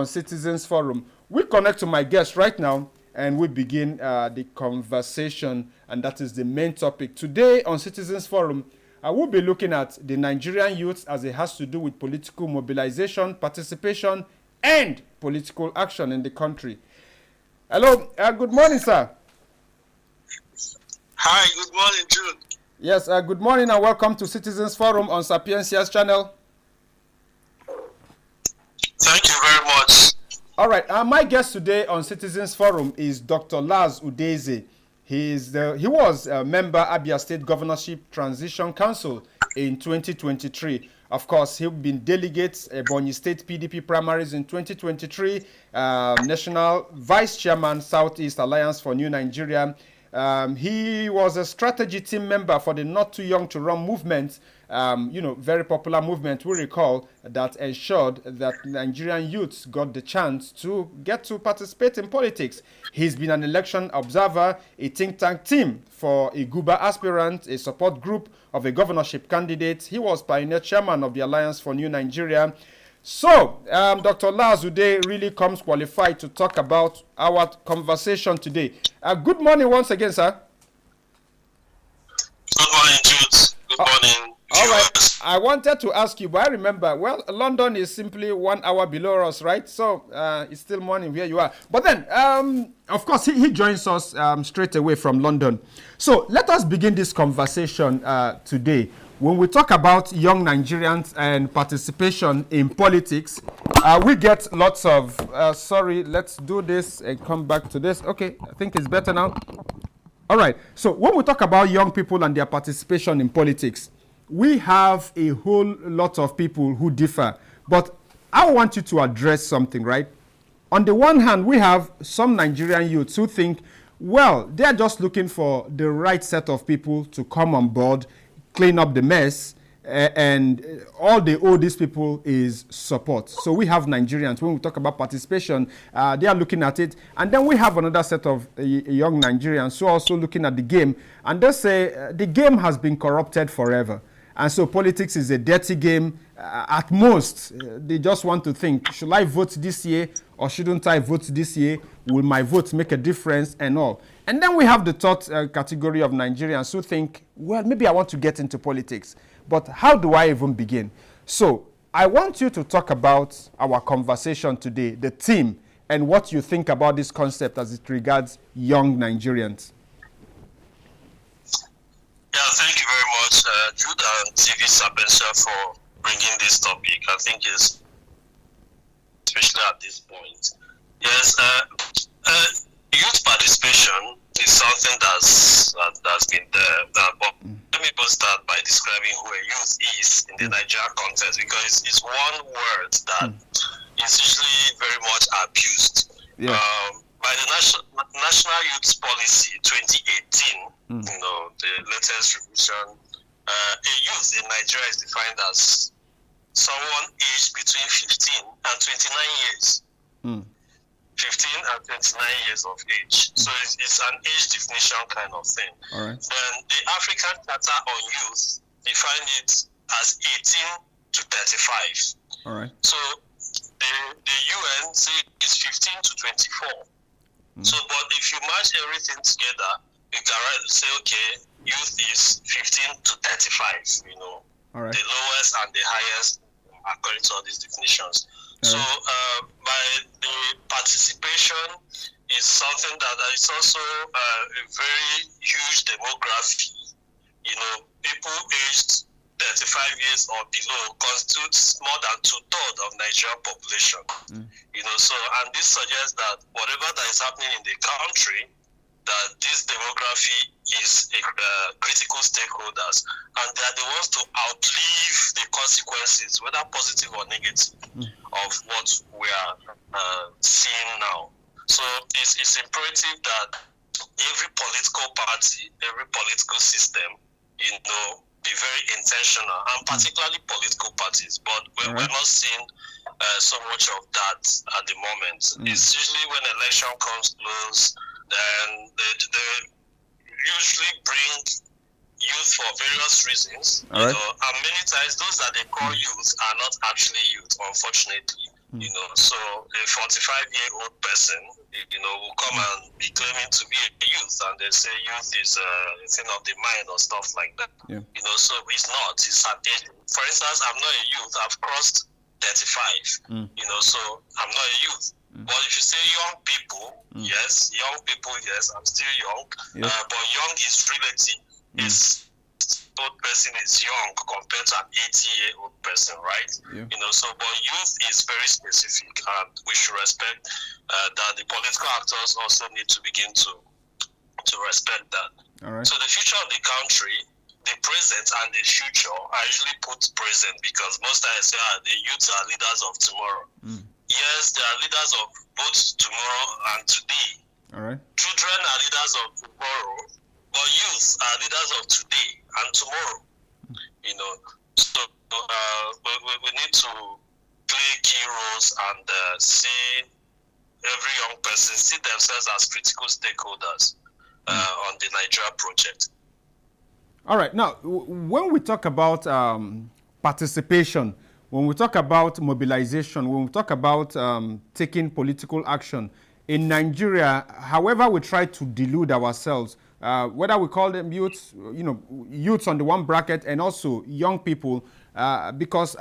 on Citizens Forum. We connect to my guest right now and we begin the conversation, and that is the main topic. Today on Citizens Forum, I will be looking at the Nigerian youth as it has to do with political mobilization, participation, and political action in the country. Hello, good morning, sir. Hi, good morning, Jude. Yes, good morning and welcome to Citizens Forum on Sapiencia's channel. Thank you very much. All right, my guest today on Citizens Forum is Dr. Lars Udeze. He was a member Abia State Governorship Transition Council in 2023. Of course, he's been delegate Ebonyi State PDP primaries in 2023, National Vice Chairman, Southeast Alliance for New Nigeria. He was a strategy team member for the Not Too Young to Run movement, very popular movement, we recall, that ensured that Nigerian youths got the chance to get to participate in politics. He's been an election observer, a think tank team for a Guba aspirant, a support group of a governorship candidate. He was pioneer chairman of the Alliance for New Nigeria. So, Dr. Lars Ude really comes qualified to talk about our conversation today. Good morning once again, sir. Good morning, Jude. Good morning. All right. I wanted to ask you, but I remember, London is simply 1 hour below us, right? So, it's still morning where you are. But then, of course, he joins us straight away from London. So, let us begin this conversation today. When we talk about young Nigerians and participation in politics, we get lots of, let's do this and come back to this. Okay, I think it's better now. All right, so when we talk about young people and their participation in politics, we have a whole lot of people who differ. But I want you to address something, right? On the one hand, we have some Nigerian youths who think, they're just looking for the right set of people to come on board, clean up the mess, and all they owe these people is support. So we have Nigerians, when we talk about participation, they are looking at it. And then we have another set of young Nigerians who are also looking at the game. And they say the game has been corrupted forever. And so politics is a dirty game. At most, they just want to think, should I vote this year or shouldn't I vote this year? Will my vote make a difference and all? And then we have the third category of Nigerians who think, maybe I want to get into politics, but how do I even begin? So I want you to talk about our conversation today, the theme, and what you think about this concept as it regards young Nigerians. Yeah, thank you very much, Jude and TV Sapiencia, for bringing this topic. I think it's especially at this point. Yes, youth participation is something that's been there. But let me first start by describing who a youth is in the Nigerian context, because it's one word that is usually very much abused. Yeah. By the National Youth Policy 2018, the latest revision, a youth in Nigeria is defined as someone aged between 15 and 29 years. 15 and 29 years of age. So it's an age definition kind of thing. All right. Then the African Charter on Youth define it as 18 to 35. All right. So the UN says it's 15 to 24. So, but if you match everything together, you can say, okay, youth is 15 to 35, All right. the lowest and the highest according to all these definitions. So, by the participation is something that is also a very huge demography. People aged 35 years or below constitutes more than 2/3 of Nigerian population. So, and this suggests that whatever that is happening in the country, that this demography is a critical stakeholders, and they are the ones to outlive the consequences, whether positive or negative, of what we are seeing now. So it's imperative that every political party, every political system, be very intentional, and particularly political parties. But we're not seeing so much of that at the moment. It's usually when election comes close, then they usually bring youth for various reasons. All right. And many times those that they call youth are not actually youth, unfortunately. So a 45-year-old person, will come and be claiming to be a youth, and they say youth is a thing of the mind or stuff like that. Yeah. So it's not. It's an age. For instance, I'm not a youth. I've crossed 35. So I'm not a youth. But if you say young people, yes, I'm still young. Yeah. But young is relative. It's old person is young compared to an 80-year-old person, right? Yeah. But youth is very specific, and we should respect that. The political actors also need to begin to respect that. All right. So the future of the country, the present and the future, I usually put present because most times I say the youths are leaders of tomorrow. Yes, they are leaders of both tomorrow and today. All right. Children are leaders of tomorrow, but youth are leaders of today and tomorrow. So we need to play key roles and see every young person see themselves as critical stakeholders on the Nigeria project. All right. Now, when we talk about participation, when we talk about mobilization, when we talk about taking political action in Nigeria, however we try to delude ourselves, whether we call them youths, youths on the one bracket and also young people, because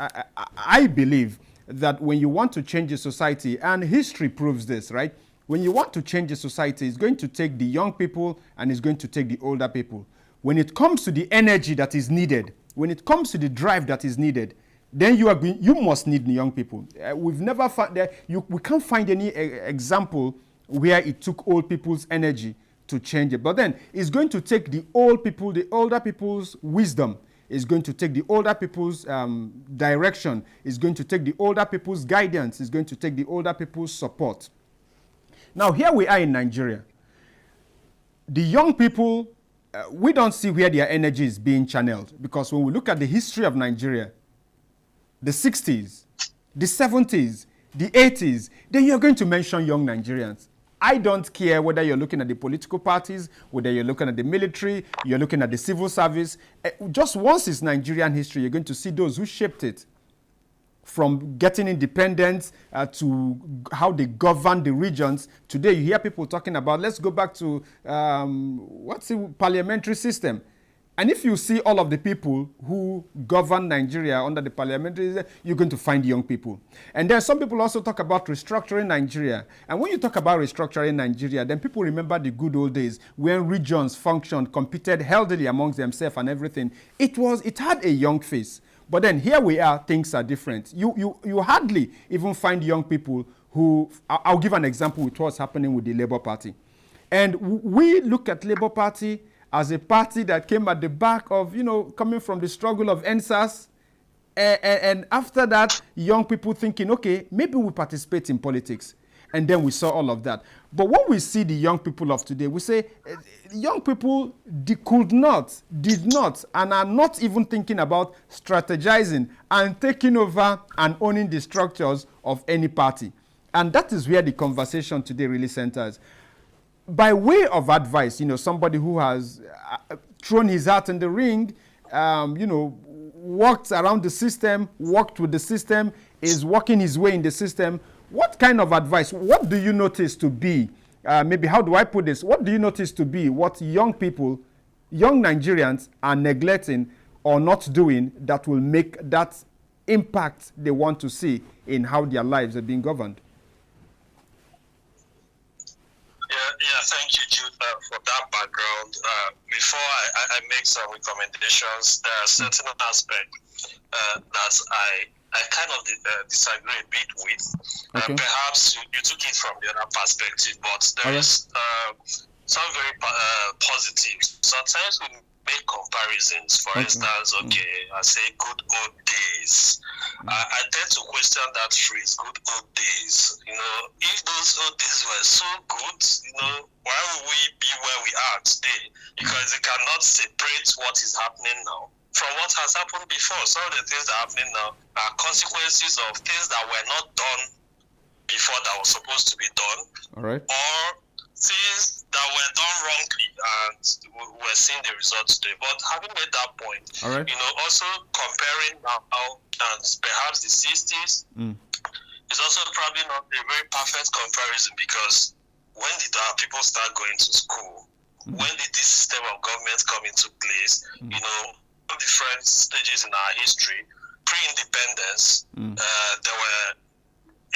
I believe that when you want to change a society, and history proves this, right? When you want to change a society, it's going to take the young people and it's going to take the older people. When it comes to the energy that is needed, when it comes to the drive that is needed, then you must need the young people. We've never found that we can't find any example where it took old people's energy to change it. But then it's going to take the old people, the older people's wisdom. It's going to take the older people's direction. It's going to take the older people's guidance. It's going to take the older people's support. Now, here we are in Nigeria. The young people, we don't see where their energy is being channeled, because when we look at the history of Nigeria, the 60s, the 70s, the 80s, then you're going to mention young Nigerians. I don't care whether you're looking at the political parties, whether you're looking at the military, you're looking at the civil service. Just once it's Nigerian history, you're going to see those who shaped it. From getting independence to how they govern the regions. Today, you hear people talking about, let's go back to, what's the parliamentary system? And if you see all of the people who govern Nigeria under the parliamentary system, you're going to find young people. And then some people also talk about restructuring Nigeria. And when you talk about restructuring Nigeria, then people remember the good old days when regions functioned, competed healthily amongst themselves and everything. It had a young face. But then here we are, things are different. You hardly even find young people who, I'll give an example with what's happening with the Labour Party. And we look at Labour Party as a party that came at the back of, coming from the struggle of NSAS. And after that, young people thinking, okay, maybe we participate in politics. And then we saw all of that. But when we see the young people of today, we say young people did not, and are not even thinking about strategizing and taking over and owning the structures of any party. And that is where the conversation today really centers. By way of advice, somebody who has thrown his hat in the ring, walked around the system, worked with the system, is working his way in the system. What kind of advice, what do you notice to be, maybe how do I put this, what do you notice to be what young people, young Nigerians are neglecting or not doing that will make that impact they want to see in how their lives are being governed? Yeah, thank you, Jude, for that background. Before I make some recommendations, there are certain aspects that I kind of disagree a bit with. Okay. Perhaps you took it from the other perspective, but there is some very positive. Sometimes we make comparisons. For instance, I say good old days. I tend to question that phrase, good old days. If those old days were so good, why would we be where we are today? Because you cannot separate what is happening now from what has happened before. Some of the things that are happening now are consequences of things that were not done before that were supposed to be done. All right. Or things that were done wrongly and we're seeing the results today. But having made that point, all right, also comparing now and perhaps the 60s, It's also probably not a very perfect comparison because when did our people start going to school? When did this system of government come into place? Different stages in our history. Pre-independence, there were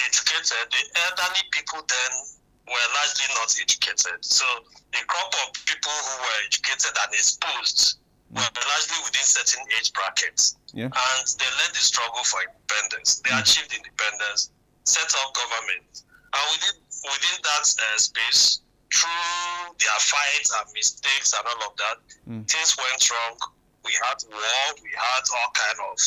educated. The elderly people then were largely not educated. So the crop of people who were educated and exposed were largely within certain age brackets. Yeah. And they led the struggle for independence. They achieved independence, set up government. And within that space, through their fights and mistakes and all of that, things went wrong. We had war, we had all kind of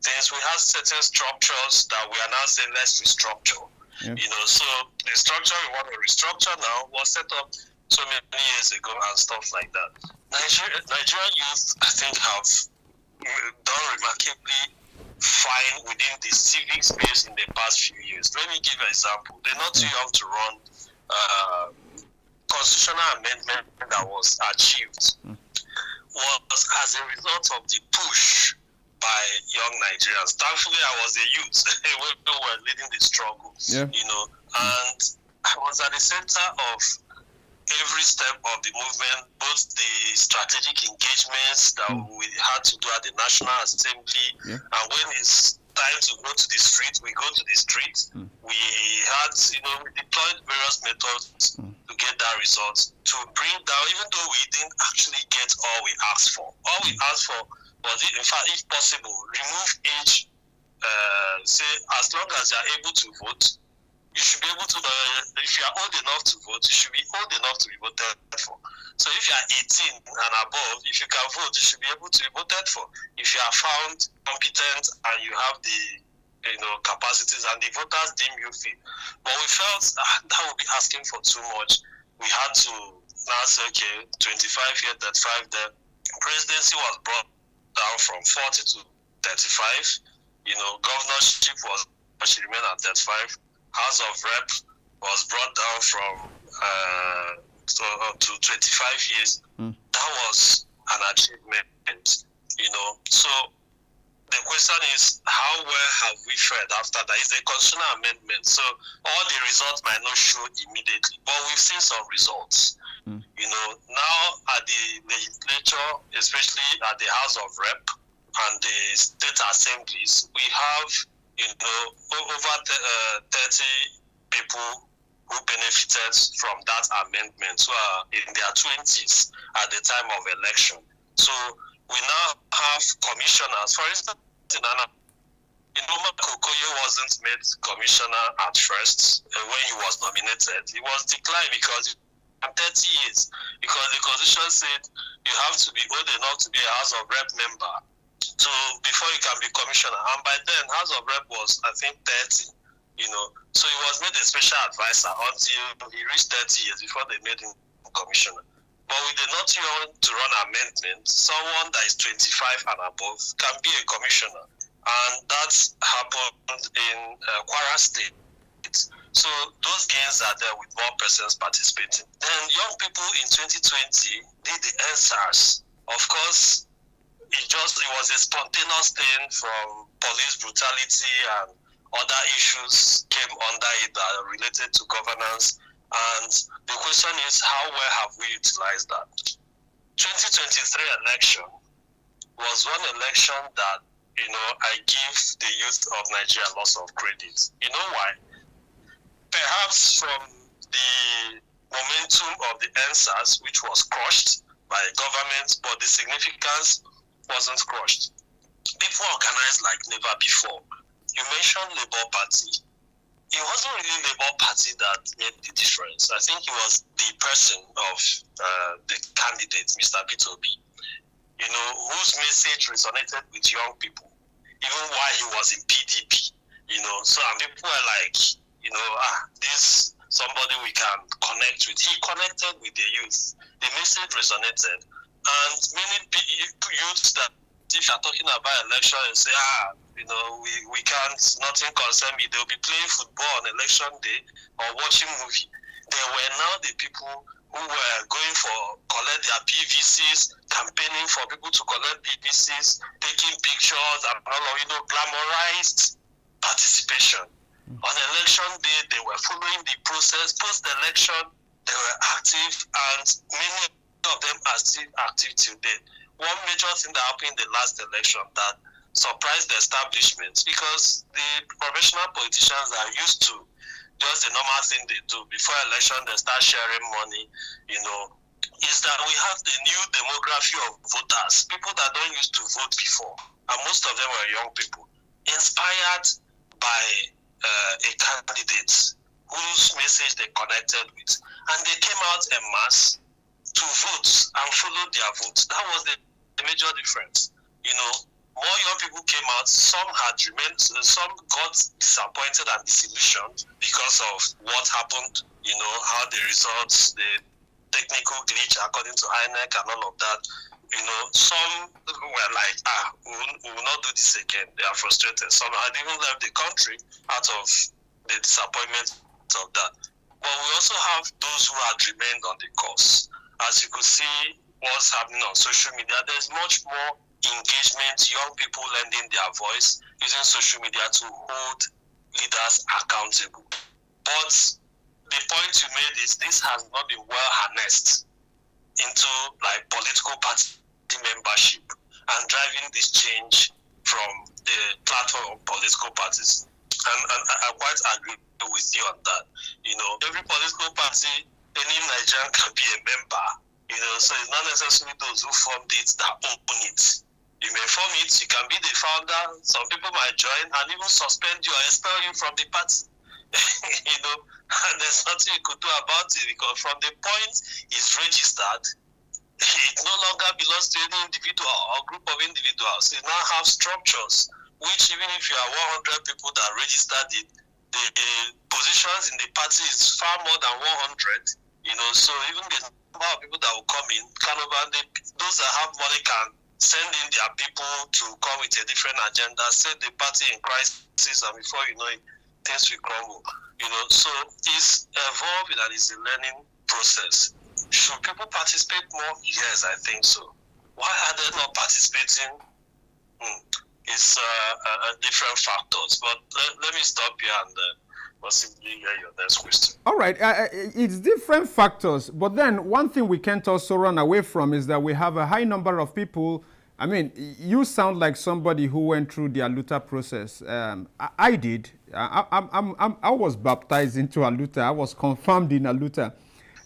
things. We had certain structures that we are now saying let's restructure. Yeah. So the structure we want to restructure now was set up so many years ago and stuff like that. Nigerian youth, I think, have done remarkably fine within the civic space in the past few years. Let me give an example. They're not too young to run constitutional amendment that was achieved was as a result of the push by young Nigerians. Thankfully, I was a youth who were leading the struggle, and I was at the center of every step of the movement, both the strategic engagements that we had to do at the National Assembly, and when it's time to go to the street, we go to the street. We had, we deployed various methods to get that result, to bring down, even though we didn't actually get all we asked for. All we asked for was, in fact, if possible, remove age, say, as long as you're able to vote, you should be able to, if you are old enough to vote, you should be old enough to be voted for. So if you are 18 and above, if you can vote, you should be able to be voted for. If you are found competent and you have the capacities and the voters deem you fit. But we felt that would be asking for too much. We had to now say, okay, 25 here, 35 there. Presidency was brought down from 40 to 35. Governorship she remained at 35. House of Rep was brought down from to 25 years. That was an achievement, So the question is, how well have we fared after that? It's a constitutional amendment, so all the results might not show immediately, but we've seen some results. Now at the legislature, especially at the House of Rep and the state assemblies, we have over 30 people who benefited from that amendment, who are in their 20s at the time of election. So we now have commissioners. For instance, Mark Okoye wasn't made commissioner at first when he was nominated. He was declined because 30 years, because the constitution said you have to be old enough to be a House of Rep member before you can be commissioner. And by then, House of Rep was, I think, 30, So he was made a special advisor until he reached 30 years before they made him commissioner. But with the not young to run amendment, someone that is 25 and above can be a commissioner. And that's happened in Kwara State. So those gains are there with more persons participating. Then young people in 2020 did the NSARS. Of course, it was a spontaneous thing from police brutality and other issues came under it that are related to governance. And the question is, how well have we utilized that? 2023 election was one election that, I give the youth of Nigeria lots of credit. You know why? Perhaps from the momentum of the NSAS, which was crushed by government, but the significance wasn't crushed. People organized like never before. You mentioned Labour Party. It wasn't really Labour Party that made the difference. I think it was the person of the candidate, Mr. P2B, whose message resonated with young people, even while he was in PDP, So and people were like, this somebody we can connect with. He connected with the youth. The message resonated. And many youths that, if you're talking about election and say, we can't, nothing concern me, they'll be playing football on election day or watching movie. They were now the people who were going for collect their PVCs, campaigning for people to collect PVCs, taking pictures and all of, glamorized participation. On election day, they were following the process. Post-election, they were active, and many of them are still active today. One major thing that happened in the last election that surprised the establishment, because the professional politicians are used to just the normal thing they do. Before election, they start sharing money, is that we have the new demography of voters, people that don't used to vote before, and most of them were young people, inspired by a candidate whose message they connected with. And they came out en masse to vote and follow their votes. That was the major difference. More young people came out. Some had remained, some got disappointed and disillusioned because of what happened, how the results, the technical glitch according to INEC and all of that. Some were like, we will not do this again. They are frustrated. Some had even left the country out of the disappointment of that. But we also have those who had remained on the course. As you could see what's happening on social media, there's much more engagement, young people lending their voice, using social media to hold leaders accountable. But the point you made is this has not been well harnessed into political party membership and driving this change from the platform of political parties. And I quite agree with you on that. Every political party, any Nigerian can be a member. So it's not necessarily those who formed it that own it. You may form it, you can be the founder, some people might join and even suspend you or expel you from the party. And there's nothing you could do about it, because from the point it's registered, it no longer belongs to any individual or group of individuals. It now have structures, which even if you are 100 people that registered it, the positions in the party is far more than 100. So even the number of people that will come in, those that have money can send in their people to come with a different agenda, set the party in crisis, and before you know it, things will crumble. So it's evolving and it's a learning process. Should people participate more? Yes, I think so. Why are they not participating? It's different factors. But let me stop here and possibly hear your next question. All right. It's different factors. But then one thing we can't also run away from is that we have a high number of people. I mean, you sound like somebody who went through the Aluta process. I did. I was baptized into Aluta. I was confirmed in Aluta.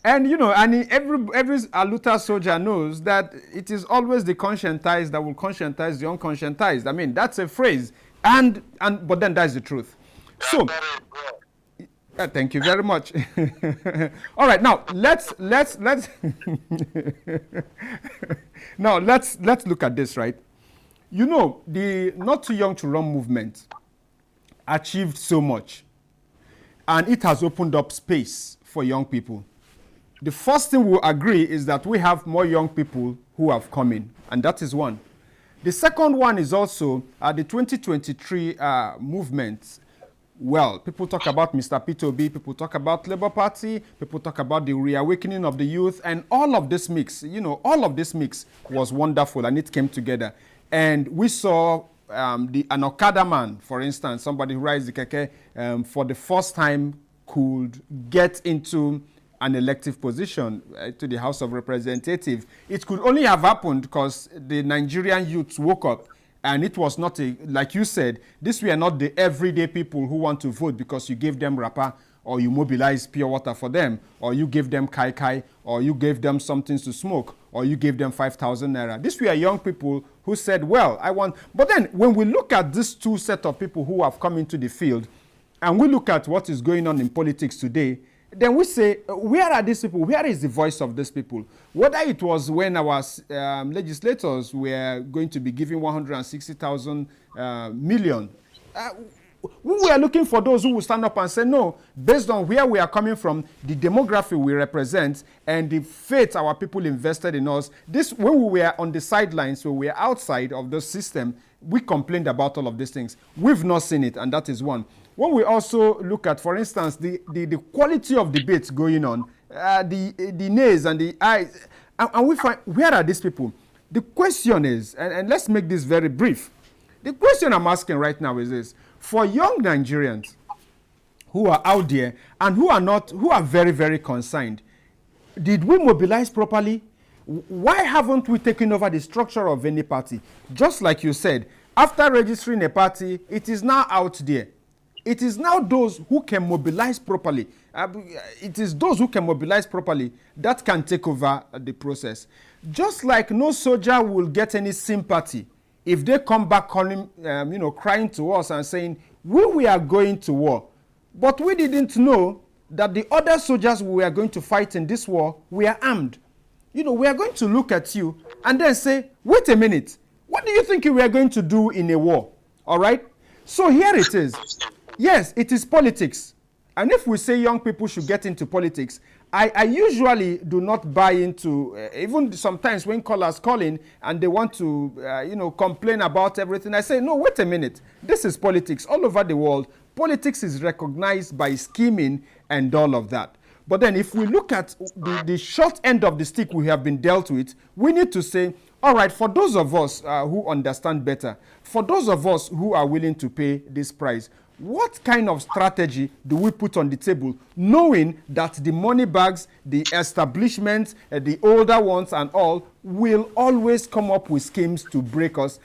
And, every Aluta soldier knows that it is always the conscientized that will conscientize the unconscientized. I mean, that's a phrase. But then that's the truth. So, thank you very much. All right, now let's now let's look at this, right? The Not Too Young to Run movement achieved so much, and it has opened up space for young people. The first thing we'll agree is that we have more young people who have come in, and that is one. The second one is also the 2023 movement. Well, people talk about Mr. P2B, people talk about Labour Party, people talk about the reawakening of the youth, and all of this mix, all of this mix was wonderful, and it came together. And we saw an Okada man, for instance, somebody who rides the keke, for the first time could get into an elective position to the House of Representatives. It could only have happened because the Nigerian youths woke up, and it was not like you said, these were not the everyday people who want to vote because you gave them wrapper, or you mobilize pure water for them, or you gave them kai, or you gave them something to smoke, or you gave them 5,000 naira. These were young people who said, well, I want. But then when we look at these two set of people who have come into the field, and we look at what is going on in politics today, then we say, where are these people? Where is the voice of these people? Whether it was when our legislators were going to be giving 160,000 million, we were looking for those who would stand up and say, no, based on where we are coming from, the demography we represent, and the faith our people invested in us, when we were on the sidelines, when we were outside of the system, we complained about all of these things. We've not seen it, and that is one. When we also look at, for instance, the quality of debates going on, the nays and the ayes, and we find, where are these people? The question is, and let's make this very brief. The question I'm asking right now is this: for young Nigerians, who are out there and who are very, very concerned. Did we mobilize properly? Why haven't we taken over the structure of any party? Just like you said, after registering a party, it is now out there. It is now those who can mobilize properly. It is those who can mobilize properly that can take over the process. Just like no soldier will get any sympathy if they come back calling, crying to us and saying, we are going to war. But we didn't know that the other soldiers we are going to fight in this war were armed. We are going to look at you and then say, wait a minute, what do you think we are going to do in a war? All right? So here it is. Yes, it is politics. And if we say young people should get into politics, I usually do not buy into, even sometimes when callers call in and they want to, complain about everything, I say, no, wait a minute. This is politics. All over the world, politics is recognized by scheming and all of that. But then if we look at the short end of the stick we have been dealt with, we need to say, all right, for those of us who understand better, for those of us who are willing to pay this price, what kind of strategy do we put on the table, knowing that the money bags, the establishments, the older ones and all will always come up with schemes to break us?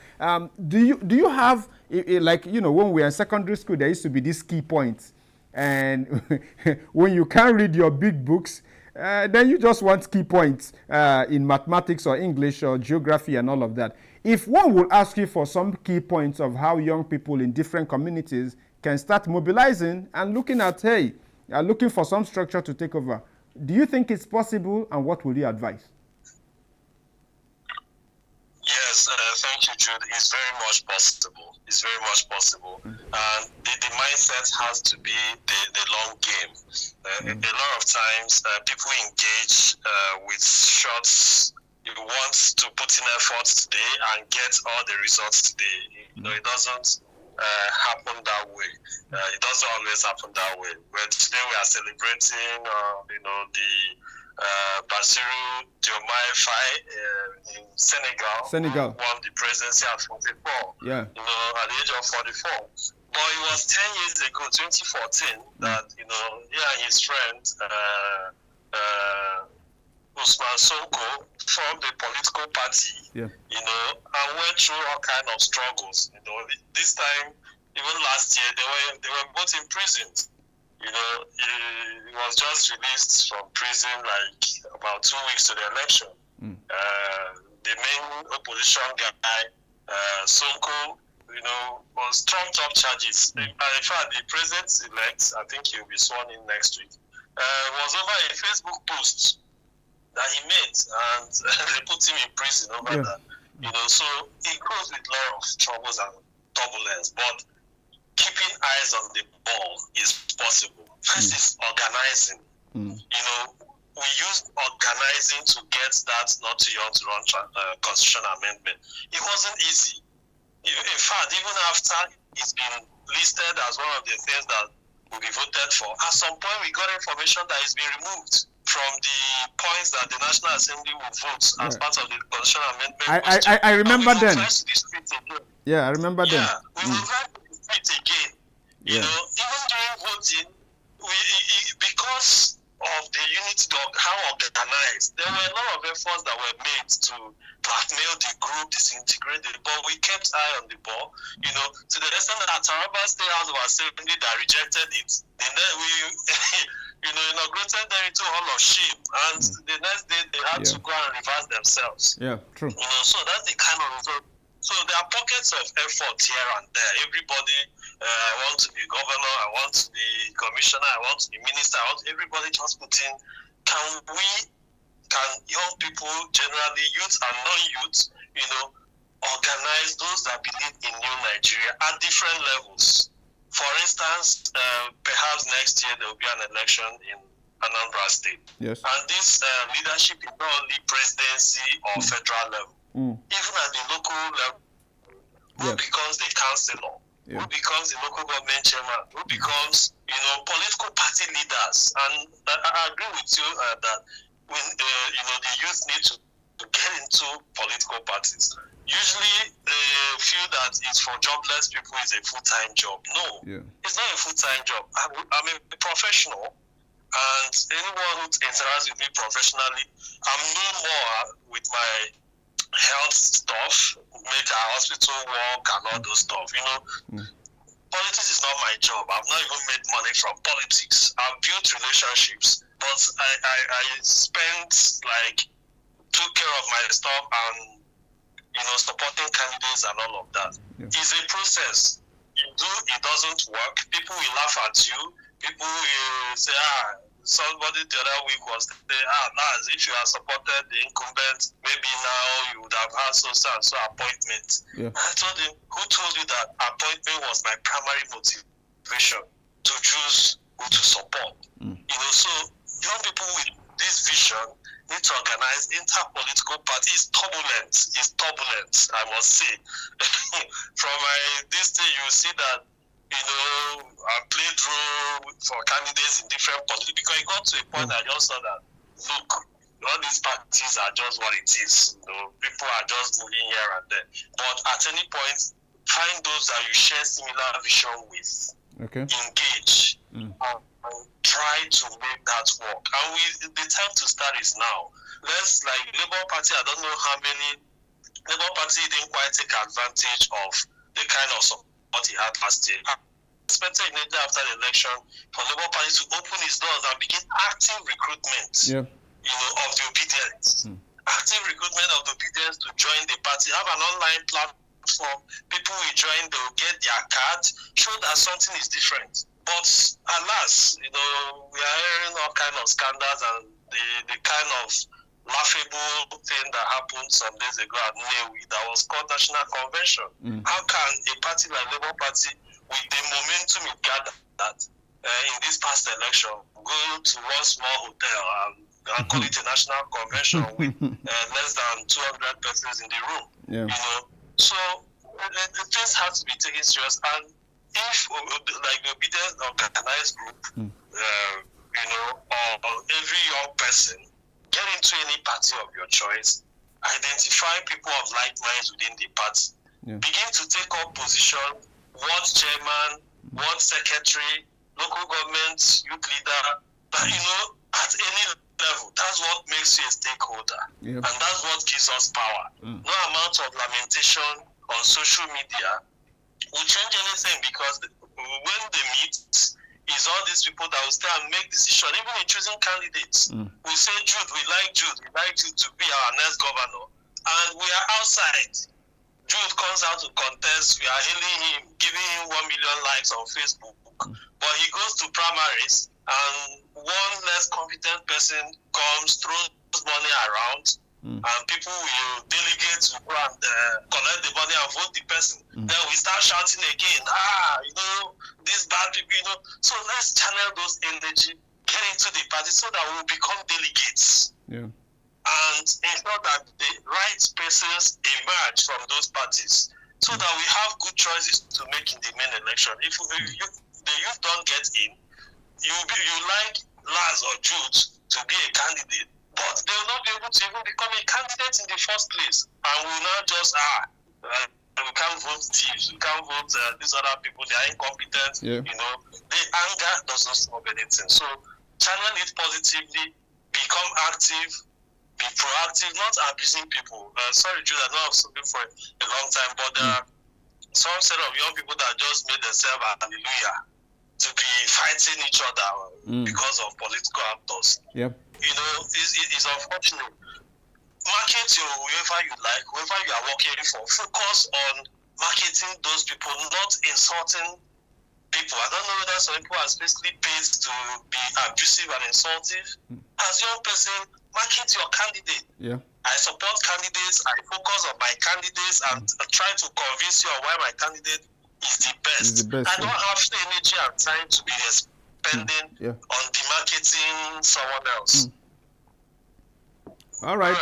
Do you have, when we were in secondary school, there used to be these key points. And when you can't read your big books, then you just want key points in mathematics or English or geography and all of that. If one will ask you for some key points of how young people in different communities can start mobilizing and looking at, looking for some structure to take over, do you think it's possible, and what would you advise? Yes, thank you, Jude. It's very much possible. It's very much possible. And the mindset has to be the long game. A lot of times, people engage with shots. You want to put in effort today and get all the results today. It doesn't happen that way. It doesn't always happen that way. But today we are celebrating, the Bassirou Diomaye Faye in Senegal won the presidency at 44. Yeah. At the age of 44. But it was 10 years ago, 2014, that he and his friend Usman Sonko formed a political party. Yeah. And went through all kind of struggles. This time, even last year, they were both in prison. He was just released from prison like about 2 weeks to the election. The main opposition guy, Sonko, was trumped up charges. And in fact, the president-elect, I think he'll be sworn in next week, was over a Facebook post that he made, and they put him in prison over that. So it goes with a lot of troubles and turbulence, but keeping eyes on the ball is possible. First is organizing. We used organizing to get that not too young to run constitutional amendment. It wasn't easy. In fact, even after it's been listed as one of the things that will be voted for, at some point we got information that it's been removed from the points that the National Assembly will vote as part of the constitutional amendment. I remember then. Yeah, I remember then. Yeah, we will rise to the street again. Even during voting, because of the unity of how organized, there were a lot of efforts that were made to blackmail the group, disintegrate the ball. We kept eye on the ball, to the extent that Taraba State House of Assembly that rejected it. And then we, inaugurated them into Hall of Shame, and the next day they had to go and reverse themselves. Yeah, true. So that's the kind of result. So there are pockets of effort here and there. Everybody, I want to be governor, I want to be commissioner, I want to be minister, everybody just put in. Can young people, generally youth and non-youth, organize those that believe in new Nigeria at different levels? For instance, perhaps next year there will be an election in Anambra State. Yes. And this leadership is not only presidency or federal level. Even at the local level, who becomes the councillor, who becomes the local government chairman, who becomes, political party leaders. And I agree with you that when the youth need to get into political parties. Usually, they feel that it's for jobless people, it's a full-time job. No, it's not a full-time job. I'm a professional, and anyone who interacts with me professionally, I'm no more with my health stuff, make a hospital work and all those stuff. Politics is not my job. I've not even made money from politics. I've built relationships, but I spent took care of my stuff and supporting candidates and all of that. It's a process. You do, it doesn't work. People will laugh at you. People will say, somebody the other week was saying, Laz, if you had supported the incumbent, maybe now you would have had so and so appointment. I told him, who told you that appointment was my primary motivation to choose who to support? So young people with this vision need to organize interpolitical parties. It's turbulent, I must say. From this thing, you see that I played role for candidates in different parties because it got to a point I just saw that, look, all these parties are just what it is. People are just moving here and there. But at any point, find those that you share similar vision with. Engage. And try to make that work. And the time to start is now. Let's, Labour Party, I don't know how many, Labour Party didn't quite take advantage of the kind of support he had last year. I expected immediately after the election for Labour Party to open its doors and begin active recruitment of the obedience. Active recruitment of the obedience to join the party. Have an online platform. People will join, they will get their card, show that something is different. But alas, we are hearing all kind of scandals and the kind of laughable thing that happened some days ago at Nnewi that was called National Convention. How can a party like Labour Party, with the momentum it gathered in this past election, go to one small hotel and call it a National Convention with less than 200 persons in the room? So the things have to be taken serious. And if the obedient organized group, or every young person, get into any party of your choice, identify people of like minds within the party, begin to take up position, what chairman, what secretary, local government, youth leader, at any level. That's what makes you a stakeholder. And that's what gives us power. No amount of lamentation on social media will change anything, because when they meet, is all these people that will stay and make decisions, even in choosing candidates. We say, Jude, we like Jude to be our next governor. And we are outside. Jude comes out to contest, we are hailing him, giving him 1 million likes on Facebook. But he goes to primaries, and one less competent person comes, throws money around, and people will delegate to go and collect the money and vote the person. Then we start shouting again, these bad people, So let's channel those energy, get into the party so that we will become delegates. And ensure that the right persons emerge from those parties so that we have good choices to make in the main election. If the youth don't get in, you like Laz or Jude to be a candidate, but they will not be able to even become a candidate in the first place. And we will not just, we can't vote thieves, we can't vote these other people, they are incompetent. The anger doesn't solve anything. So channel it positively, become active, be proactive, not abusing people. Sorry, Jude, I know I've spoken for a long time, but there are some set of young people that just made themselves hallelujah to be fighting each other because of political actors. It's unfortunate. Market whoever you like, whoever you are working for. Focus on marketing those people, not insulting people. I don't know whether some people are specifically paid to be abusive and insultive. As a young person, market your candidate. I support candidates. I focus on my candidates and try to convince you on why my candidate is the best. I don't have the energy and time to be spending on demarketing someone else. All right.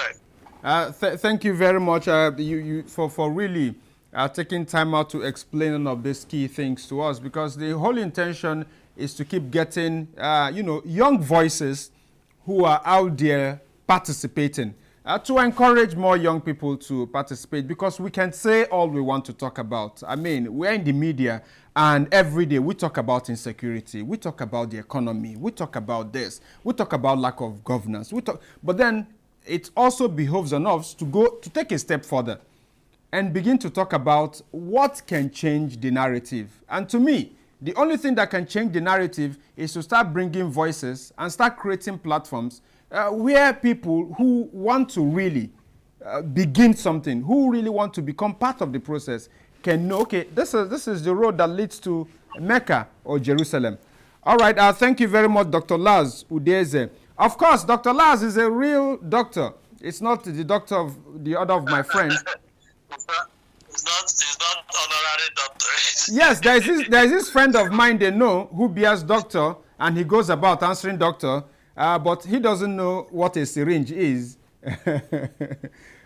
Thank you very much you for really taking time out to explain all of these key things to us, because the whole intention is to keep getting young voices who are out there participating. to encourage more young people to participate, because we can say all we want to talk about. I mean, we're in the media, and every day we talk about insecurity, we talk about the economy, we talk about this, we talk about lack of governance, but then it also behoves on us to take a step further and begin to talk about what can change the narrative. And to me, the only thing that can change the narrative is to start bringing voices and start creating platforms where people who want to really begin something, who really want to become part of the process, can know, okay, this is the road that leads to Mecca or Jerusalem. All right, thank you very much, Dr. Laz Udeze. Of course, Dr. Laz is a real doctor. It's not the doctor of the other of my friends. It's not honorary doctor. Yes, there is this friend of mine they know who bears doctor, and he goes about answering doctor, but he doesn't know what a syringe is.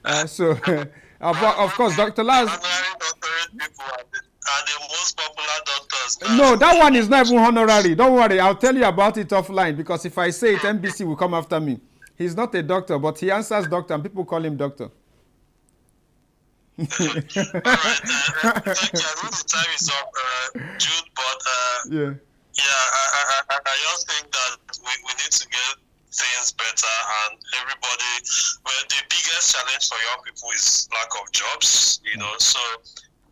Of course, Dr. Laz. Honorary doctorate people are the most popular doctors now. No, that one is not even honorary. Don't worry, I'll tell you about it offline, because if I say it, NBC will come after me. He's not a doctor, but he answers doctor, and people call him doctor. All right, thank you. I know the time is up, Jude, but I just think that we need to get things better, and everybody. Well, the biggest challenge for young people is lack of jobs, So,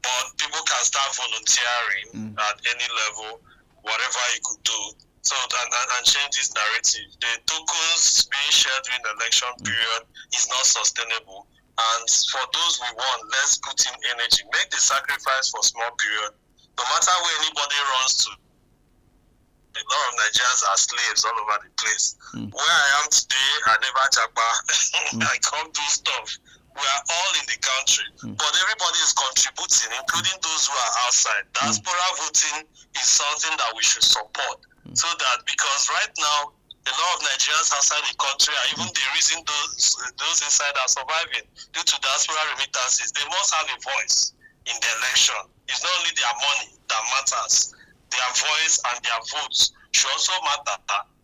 but people can start volunteering at any level, whatever you could do. So and change this narrative. The tokens being shared during the election period is not sustainable. And for those we want, let's put in energy. Make the sacrifice for small period. No matter where anybody runs to, a lot of Nigerians are slaves all over the place. Where I am today, I never chapa. I can't do stuff. We are all in the country, but everybody is contributing, including those who are outside. Diaspora voting is something that we should support. So that, because right now, a lot of Nigerians outside the country are even the reason those inside are surviving due to diaspora remittances. They must have a voice in the election. It's not only their money that matters. Their voice and their votes should also matter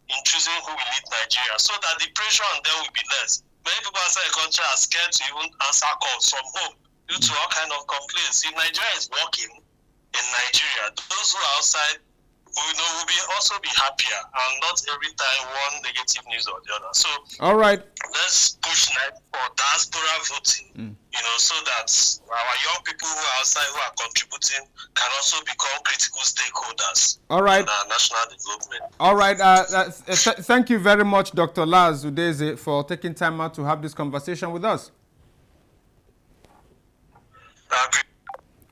in choosing who will lead Nigeria, so that the pressure on them will be less. Many people outside the country are scared to even answer calls from home due to all kind of complaints. If Nigeria is working in Nigeria, those who are outside will also be happier, and not every time one negative news or the other. So, all right, let's push for diaspora voting, so that our young people who are outside, who are contributing, can also become critical stakeholders. All right, in our national development. All right, thank you very much, Dr. Laz Udeze, for taking time out to have this conversation with us.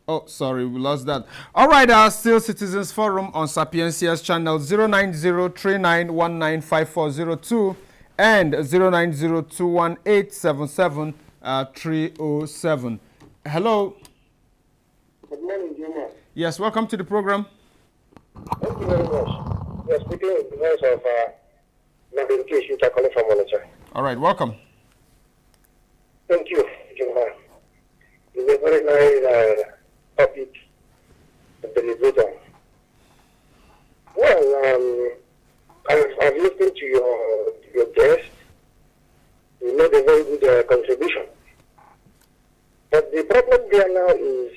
Oh, sorry, we lost that. All right, still Citizens Forum on Sapiencia's channel 09039195402 and 09021877307. Hello. Good morning, Geoman. Yes, welcome to the program. Thank you very much. Yes, speaking with the voice of Mobilization, calling from Monitor. All right, welcome. Thank you, Geoman. It's a very nice topic to deliberate on. Well, I've listened to your guest. You made a very good contribution. But the problem there now is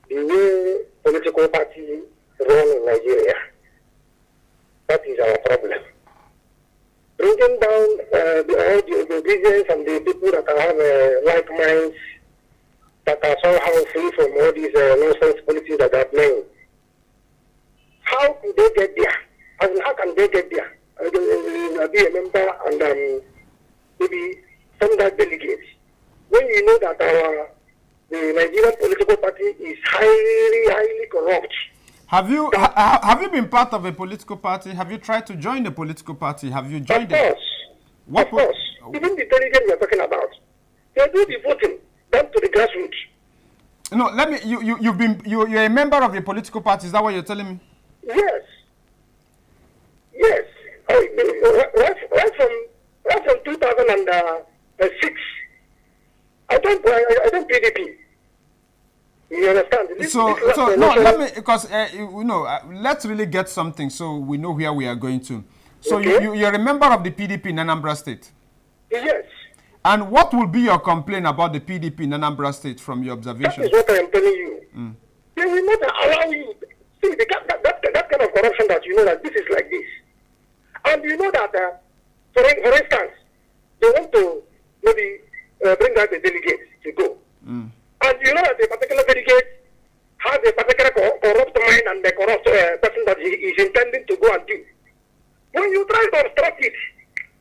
the way political parties run in Nigeria. That is our problem. Bringing down the business and the people that have like minds, that are somehow free from all these nonsense policies that are playing. How could they get there? I mean, how can they get there? Be a member and maybe some that delegates. When you know that the Nigerian political party is highly corrupt. Have you been part of a political party? Have you tried to join a political party? Have you joined it? Of course. Even the delegates we are talking about, they do the voting down to the grassroots. No, let me. You're a member of a political party. Is that what you're telling me? Yes. Right from 2006. I don't PDP. You understand? Let me, because let's really get something so we know where we are going to. So okay. You're a member of the PDP in Anambra State. Yes. And what will be your complaint about the PDP in Anambra State from your observation? That is what I am telling you. They will not allow you. See, that kind of corruption that you know that this is like this. And you know that, for instance, they want to maybe bring out the delegates to go. And you know that a particular delegate has a particular corrupt mind and the corrupt person that he is intending to go and do. When you try to obstruct it,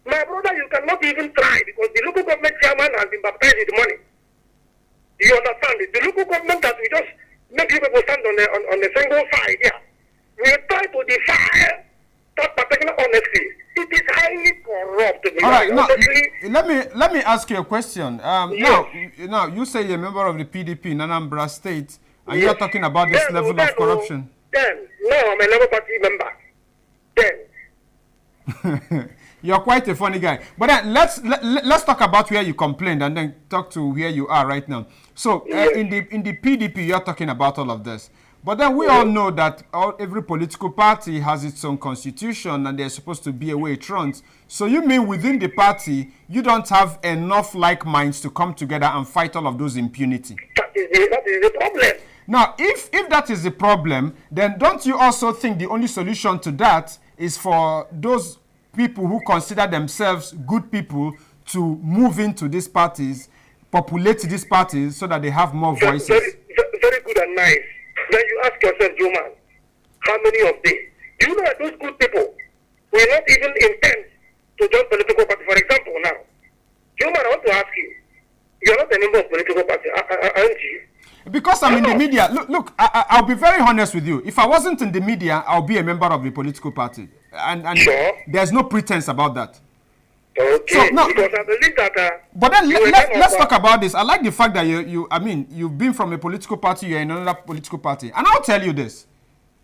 my brother, you cannot even try because the local government chairman has been baptized with money. You understand it? The local government that we just make you people stand on a single side, yeah. We try to defy that particular honesty. It is highly corrupt. All right, now, let me ask you a question. Now, you say you're a member of the PDP in Anambra State, and you're talking about this level of corruption. No, I'm a Labour Party member. You're quite a funny guy. But then let's talk about where you complained and then talk to where you are right now. So in the PDP, you're talking about all of this. But then we all know that every political party has its own constitution and there's supposed to be a way it runs. So you mean within the party, you don't have enough like minds to come together and fight all of those impunity? That is the problem. Now, if that is the problem, then don't you also think the only solution to that is for those people who consider themselves good people to move into these parties, populate these parties so that they have more voices? Very good and nice. Then you ask yourself, Geoman, how many of them? Do you know that those good people will not even intend to join political party? For example, now, Geoman, I want to ask you, you're not a member of political party, aren't you? Because I'm in the media. Look, I'll be very honest with you. If I wasn't in the media, I'll be a member of the political party. And sure. There's no pretense about that. Okay, so, no, because I believe that... but then let's talk about this. I like the fact that you've been from a political party, you're in another political party. And I'll tell you this.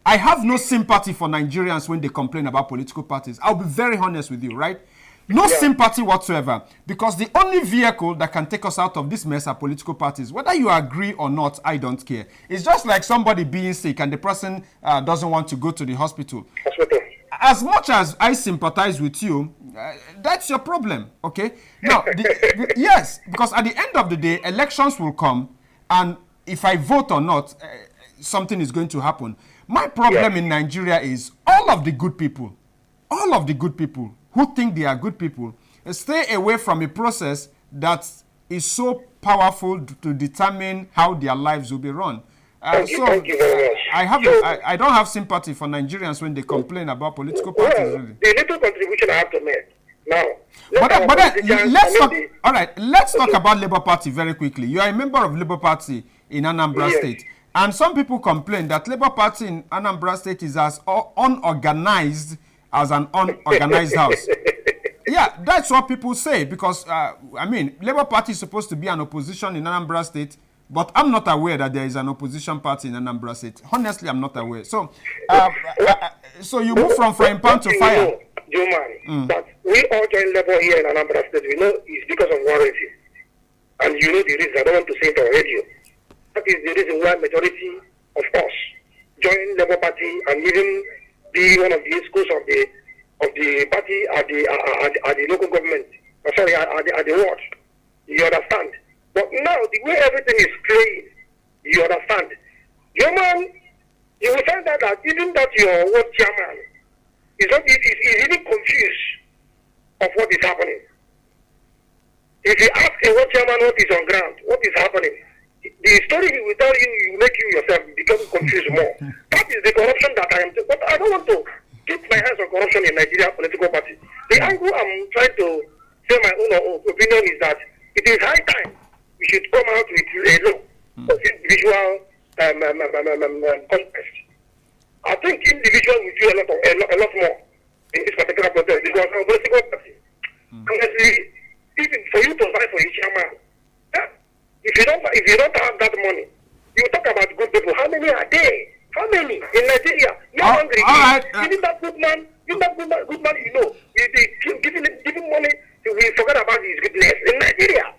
I have no sympathy for Nigerians when they complain about political parties. I'll be very honest with you, right? No sympathy whatsoever. Because the only vehicle that can take us out of this mess are political parties. Whether you agree or not, I don't care. It's just like somebody being sick and the person doesn't want to go to the hospital. As much as I sympathize with you, that's your problem, okay? Now, yes, because at the end of the day, elections will come, and if I vote or not, something is going to happen. My problem in Nigeria is all of the good people who think they are good people, stay away from a process that is so powerful to determine how their lives will be run. Thank you very much. I don't have sympathy for Nigerians when they complain about political parties. Really. The little contribution I have to make now. Let's talk about Labour Party very quickly. You are a member of Labour Party in Anambra State, and some people complain that Labour Party in Anambra State is as unorganized as an unorganized house. Yeah, that's what people say because Labour Party is supposed to be an opposition in Anambra State. But I'm not aware that there is an opposition party in Anambra State. Honestly, I'm not aware. So, so you move from frying pan to fire. Geoman, that we all join Labour here in Anambra State. We know it's because of one reason. And you know the reason. I don't want to say it on radio. That is the reason why majority of us join Labour Party and even be one of the schools of the party at the local government. Sorry, at the ward. You understand? But now, the way everything is playing, you understand? Geoman, you will find out that even that your ward chairman is even confused of what is happening. If you ask a ward chairman what is on ground, what is happening, the story he will tell you, will make you yourself become confused more. That is the corruption that I am. But I don't want to keep my hands on corruption in Nigeria political party. The angle I'm trying to say my own opinion is that it is high time we should come out with a law of individual contest. I think individual will do a lot more in this particular protest because of political party. Honestly, even for you to fight for a chairman, if you don't have that money, you talk about good people. How many are there? How many in Nigeria? You're hungry. Even that good man, you know, giving money, we forget about his goodness in Nigeria.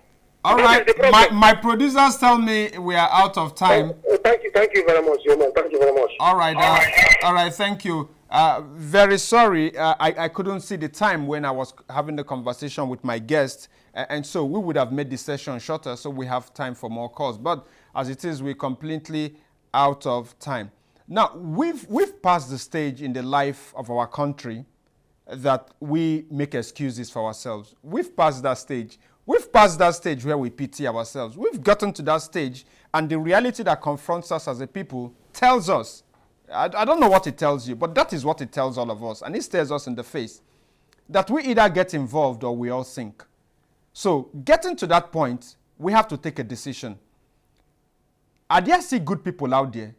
All right, my producers tell me we are out of time. Thank you very much, Geoman. Thank you very much. All right, thank you. Very sorry, I couldn't see the time when I was having the conversation with my guest, and so we would have made the session shorter so we have time for more calls. But as it is, we're completely out of time. Now, we've passed the stage in the life of our country that we make excuses for ourselves. We've passed that stage. We've passed that stage where we pity ourselves. We've gotten to that stage, and the reality that confronts us as a people tells us, I don't know what it tells you, but that is what it tells all of us. And it stares us in the face that we either get involved or we all sink. So getting to that point, we have to take a decision. Are there still good people out there?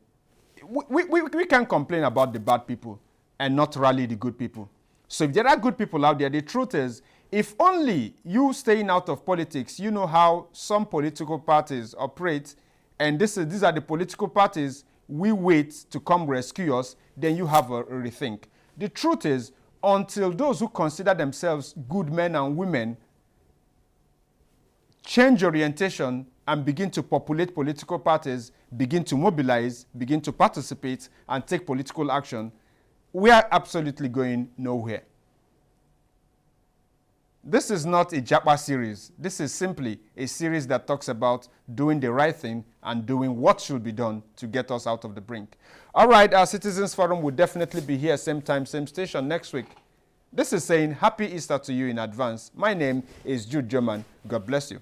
We can't complain about the bad people and not rally the good people. So if there are good people out there, the truth is, if only you staying out of politics, you know how some political parties operate, and these are the political parties we wait to come rescue us, then you have a rethink. The truth is, until those who consider themselves good men and women change orientation and begin to populate political parties, begin to mobilize, begin to participate, and take political action, we are absolutely going nowhere. This is not a Japa series. This is simply a series that talks about doing the right thing and doing what should be done to get us out of the brink. All right, our Citizens Forum will definitely be here same time, same station next week. This is saying Happy Easter to you in advance. My name is Jude Geoman. God bless you.